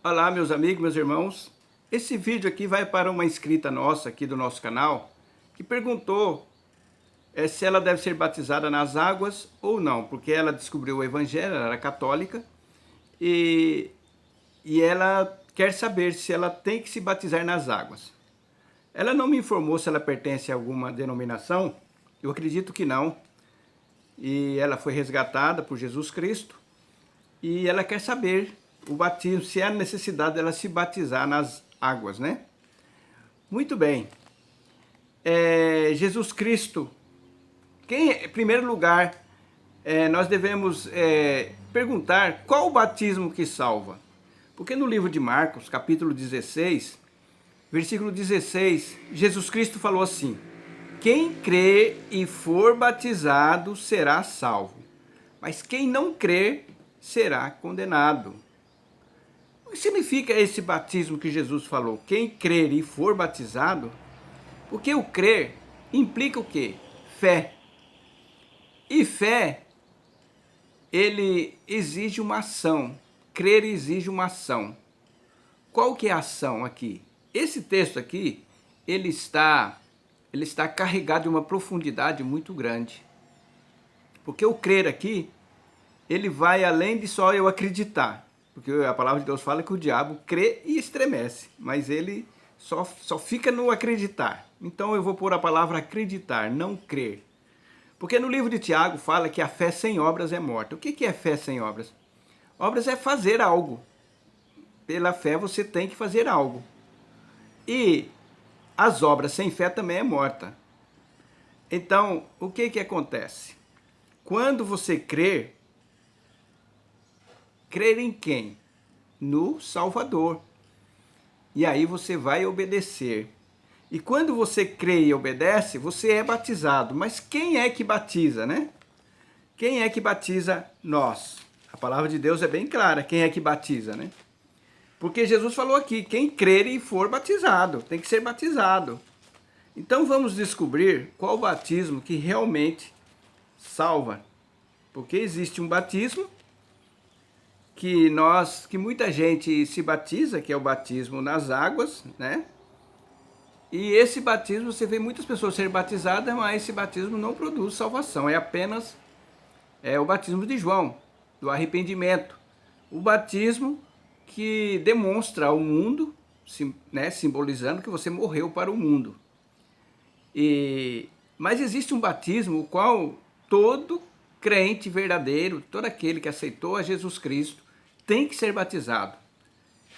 Olá, meus amigos, meus irmãos. Esse vídeo aqui vai para uma inscrita nossa aqui do nosso canal que perguntou se ela deve ser batizada nas águas ou não, porque ela descobriu o evangelho, ela era católica e ela quer saber se ela tem que se batizar nas águas. Ela não me informou se ela pertence a alguma denominação, eu acredito que não. E ela foi resgatada por Jesus Cristo e ela quer saber o batismo, se há necessidade dela se batizar nas águas, né? Muito bem. Jesus Cristo, em primeiro lugar, nós devemos perguntar qual o batismo que salva. Porque no livro de Marcos, capítulo 16, versículo 16, Jesus Cristo falou assim: quem crer e for batizado será salvo, mas quem não crer será condenado. O que significa esse batismo que Jesus falou? Quem crer e for batizado, porque o crer implica o quê? Fé. E fé, ele exige uma ação. Crer exige uma ação. Qual que é a ação aqui? Esse texto aqui, ele está carregado de uma profundidade muito grande. Porque o crer aqui, ele vai além de só eu acreditar. Porque a palavra de Deus fala que o diabo crê e estremece, mas ele só fica no acreditar. Então eu vou pôr a palavra acreditar, não crer. Porque no livro de Tiago fala que a fé sem obras é morta. O que é fé sem obras? Obras é fazer algo. Pela fé você tem que fazer algo. E as obras sem fé também é morta. Então, o que acontece? Quando você crer em quem? No Salvador. E aí você vai obedecer. E quando você crê e obedece, você é batizado. Mas quem é que batiza, né? Quem é que batiza nós? A palavra de Deus é bem clara, quem é que batiza, né? Porque Jesus falou aqui, quem crer e for batizado, tem que ser batizado. Então vamos descobrir qual o batismo que realmente salva. Porque existe um batismo que muita gente se batiza, que é o batismo nas águas, né? E esse batismo, você vê muitas pessoas serem batizadas, mas esse batismo não produz salvação, é apenas o batismo de João, do arrependimento. O batismo que demonstra ao mundo, né, simbolizando que você morreu para o mundo. Mas existe um batismo o qual todo crente verdadeiro, todo aquele que aceitou a Jesus Cristo, tem que ser batizado.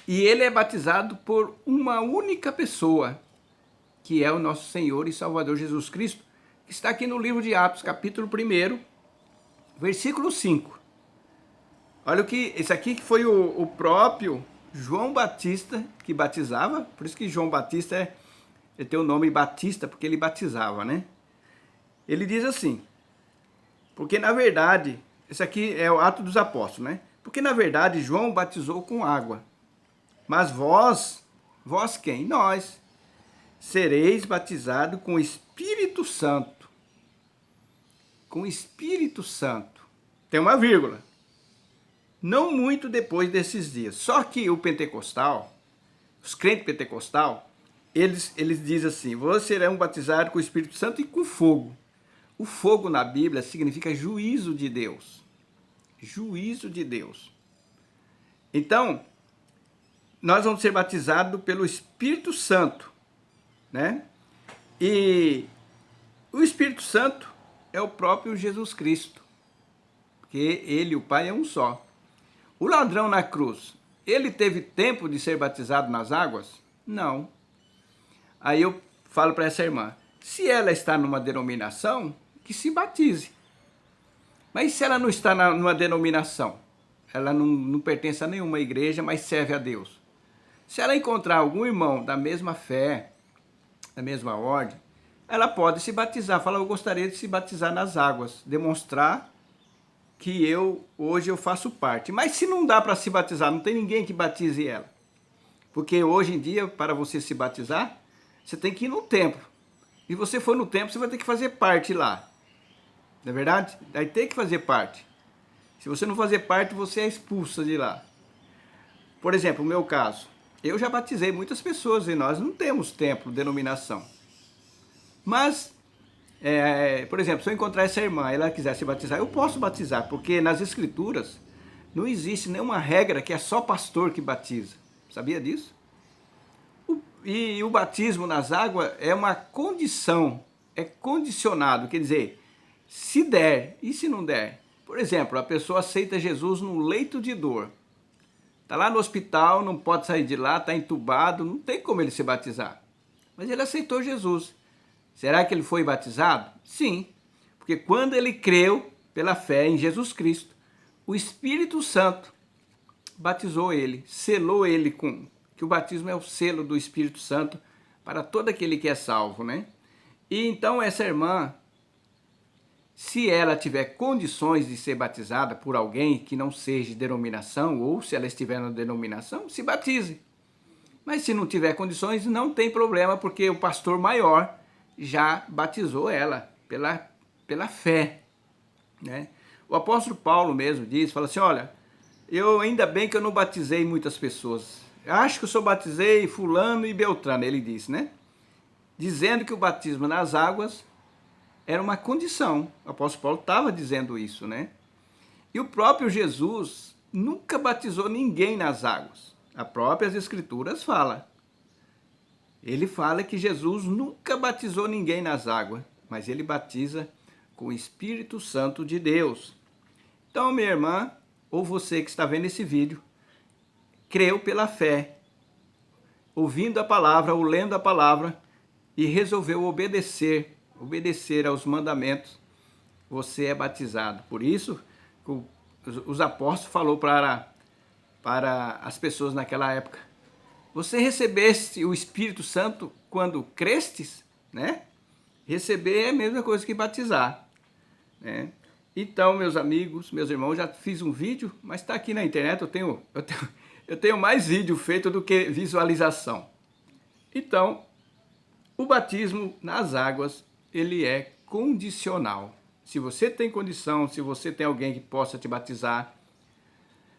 E ele é batizado por uma única pessoa, que é o nosso Senhor e Salvador Jesus Cristo, que está aqui no livro de Atos, capítulo 1, versículo 5. Olha esse aqui que foi o próprio João Batista que batizava, por isso que João Batista ele tem o nome Batista, porque ele batizava, né? Ele diz assim, porque na verdade, esse aqui é o Ato dos Apóstolos, né? Porque na verdade João batizou com água, mas vós quem? Nós, sereis batizados com o Espírito Santo. Com o Espírito Santo. Tem uma vírgula. Não muito depois desses dias. Só que o pentecostal, os crentes pentecostal, eles dizem assim, vocês serão batizados com o Espírito Santo e com fogo. O fogo na Bíblia significa juízo de Deus. Juízo de Deus. Então, nós vamos ser batizados pelo Espírito Santo, né? E o Espírito Santo é o próprio Jesus Cristo, porque ele e o Pai é um só. O ladrão na cruz, ele teve tempo de ser batizado nas águas? Não. Aí eu falo para essa irmã, se ela está numa denominação, que se batize. Mas se ela não está numa denominação, ela não pertence a nenhuma igreja, mas serve a Deus. Se ela encontrar algum irmão da mesma fé, da mesma ordem, ela pode se batizar. Fala, eu gostaria de se batizar nas águas, demonstrar que hoje eu faço parte. Mas se não dá para se batizar, não tem ninguém que batize ela. Porque hoje em dia, para você se batizar, você tem que ir no templo. E você for no templo, você vai ter que fazer parte lá. Não é verdade? Aí tem que fazer parte. Se você não fazer parte, você é expulsa de lá. Por exemplo, no meu caso, eu já batizei muitas pessoas e nós não temos templo, denominação. Mas, por exemplo, se eu encontrar essa irmã e ela quiser se batizar, eu posso batizar, porque nas escrituras não existe nenhuma regra que é só pastor que batiza. Sabia disso? E o batismo nas águas é uma condição, é condicionado, quer dizer, se der e se não der. Por exemplo, a pessoa aceita Jesus num leito de dor. Está lá no hospital, não pode sair de lá, está entubado, não tem como ele se batizar. Mas ele aceitou Jesus. Será que ele foi batizado? Sim, porque quando ele creu pela fé em Jesus Cristo, o Espírito Santo batizou ele, selou ele com... que o batismo é o selo do Espírito Santo para todo aquele que é salvo, né? E então essa irmã, se ela tiver condições de ser batizada por alguém que não seja de denominação, ou se ela estiver na denominação, se batize. Mas se não tiver condições, não tem problema, porque o pastor maior já batizou ela pela fé, né? O apóstolo Paulo mesmo diz, fala assim, olha, eu ainda bem que eu não batizei muitas pessoas. Acho que eu só batizei fulano e beltrano, ele disse, né? Dizendo que o batismo nas águas era uma condição. O apóstolo Paulo estava dizendo isso, né? E o próprio Jesus nunca batizou ninguém nas águas. As próprias escrituras falam. Ele fala que Jesus nunca batizou ninguém nas águas, mas ele batiza com o Espírito Santo de Deus. Então, minha irmã, ou você que está vendo esse vídeo, creu pela fé, ouvindo a palavra ou lendo a palavra e resolveu obedecer aos mandamentos, você é batizado. Por isso, os apóstolos falaram para as pessoas naquela época, você recebeste o Espírito Santo quando crestes, né? Receber é a mesma coisa que batizar, né? Então, meus amigos, meus irmãos, já fiz um vídeo, mas está aqui na internet, eu tenho mais vídeo feito do que visualização. Então, o batismo nas águas, ele é condicional. Se você tem condição, se você tem alguém que possa te batizar.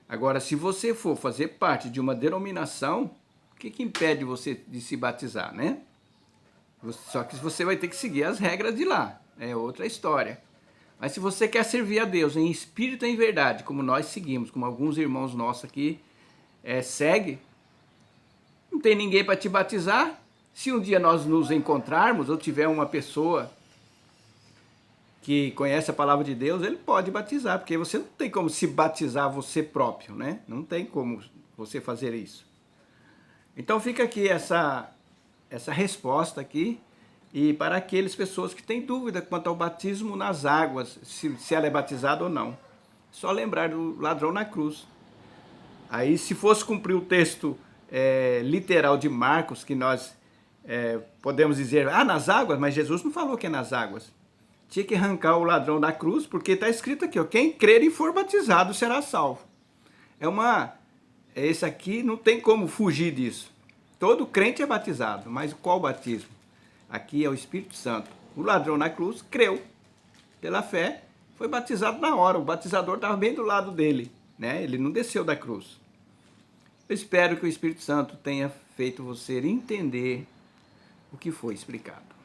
Agora, se você for fazer parte de uma denominação, o que impede você de se batizar, né? Só que você vai ter que seguir as regras de lá, é outra história. Mas se você quer servir a Deus em espírito e em verdade, como nós seguimos, como alguns irmãos nossos aqui seguem, não tem ninguém para te batizar. Se um dia nós nos encontrarmos ou tiver uma pessoa que conhece a palavra de Deus, ele pode batizar, porque você não tem como se batizar você próprio, né? Não tem como você fazer isso. Então fica aqui essa resposta aqui, e para aquelas pessoas que têm dúvida quanto ao batismo nas águas, se ela é batizada ou não. Só lembrar do ladrão na cruz. Aí, se fosse cumprir o texto literal de Marcos, que nós podemos dizer, nas águas, mas Jesus não falou que é nas águas. Tinha que arrancar o ladrão da cruz, porque está escrito aqui, ó, quem crer e for batizado será salvo. Esse aqui não tem como fugir disso. Todo crente é batizado, mas qual batismo? Aqui é o Espírito Santo. O ladrão na cruz creu pela fé, foi batizado na hora. O batizador estava bem do lado dele, né? Ele não desceu da cruz. Eu espero que o Espírito Santo tenha feito você entender o que foi explicado.